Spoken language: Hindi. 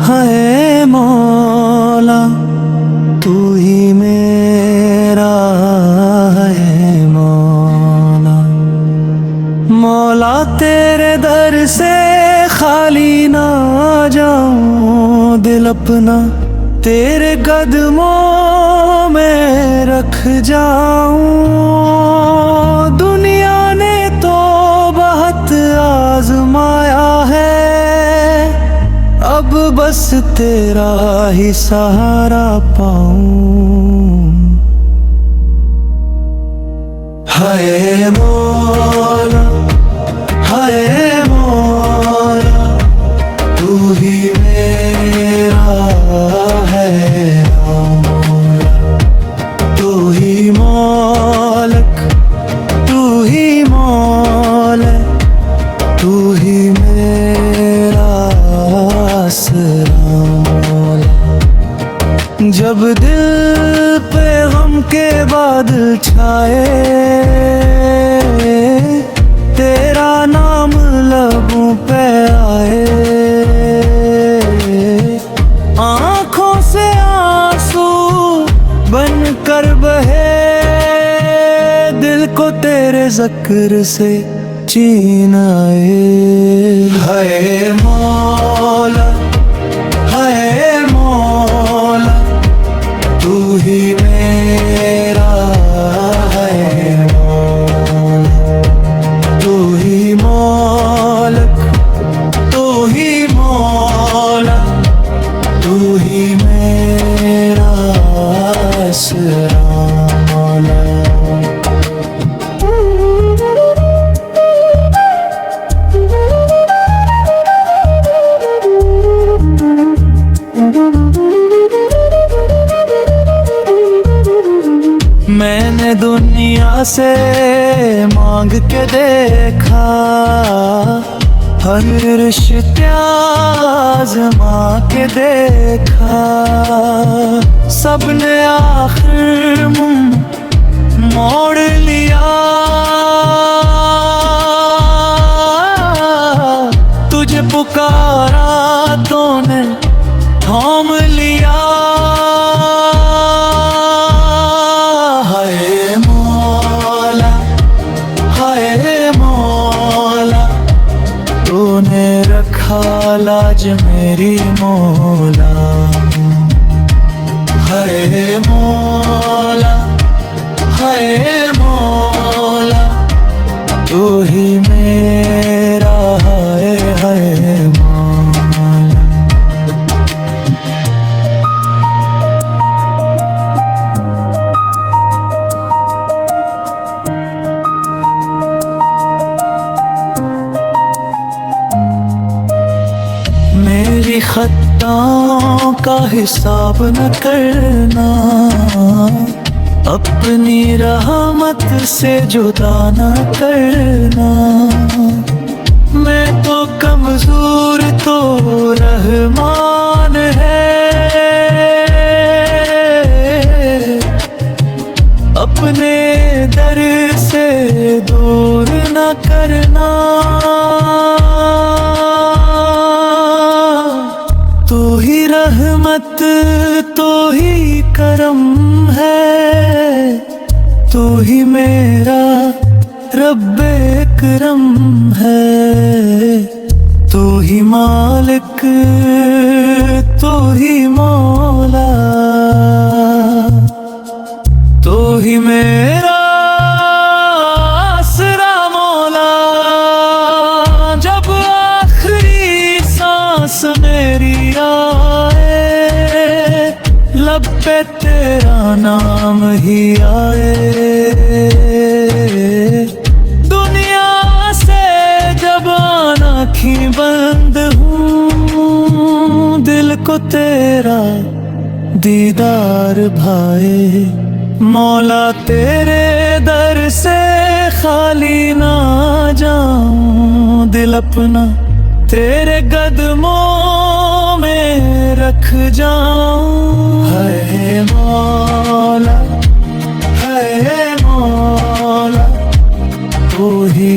हाय मौला तू ही मेरा है मौला। मौला तेरे दर से खाली ना जाऊं, दिल अपना तेरे कदमों में रख जाऊं। दुनिया ने तो बहुत आजमाया है, अब बस तेरा ही सहारा पाऊं। हाय मौला हाय मौला तू ही मेरा है मौला। तू ही मालिक तू ही मौला तू ही मेरा आसरा मौला। जब दिल पे गम के बादल छाए, तेरा नाम लबों पे आए। आँखों से आंसू बन कर बहे, दिल को तेरे ज़िक्र से चैन आए। हाय मौला हाय मौला तू ही मेरा है मौला। तू ही मालिक तू ही मौला तू ही मेरा आसरा मौला। मैंने दुनिया से मांग के देखा, हर रिश्ते आज़मा के देखा। सबने आखिर मुंह मोड़ लिया, तुझे पुकारा तूने थाम लिया। हाय मौला हाय मौला तूने रखा लाज मेरी मौला। हाय मौला हाय मौला तू ही मेरा है मौला। मेरी खताओं का हिसाब न करना, अपनी रहमत से जुदा न करना। मैं तो कमजोर तो रहमान है, अपने दर से दूर न करना। तू ही रहमत तू ही करम है, तू ही मेरा रब्बे करम है। तू ही मालिक तू ही मौला तू ही मेरा आसरा मौला। जब आखिरी सांस मेरी आए, लब पे तेरा नाम ही आए। दुनिया से जब आँखें बंद हूँ, दिल को तेरा दीदार भाए। मौला तेरे दर से खाली ना जाऊं, दिल अपना तेरे कदमों में रख जाऊं। है मौला तू ही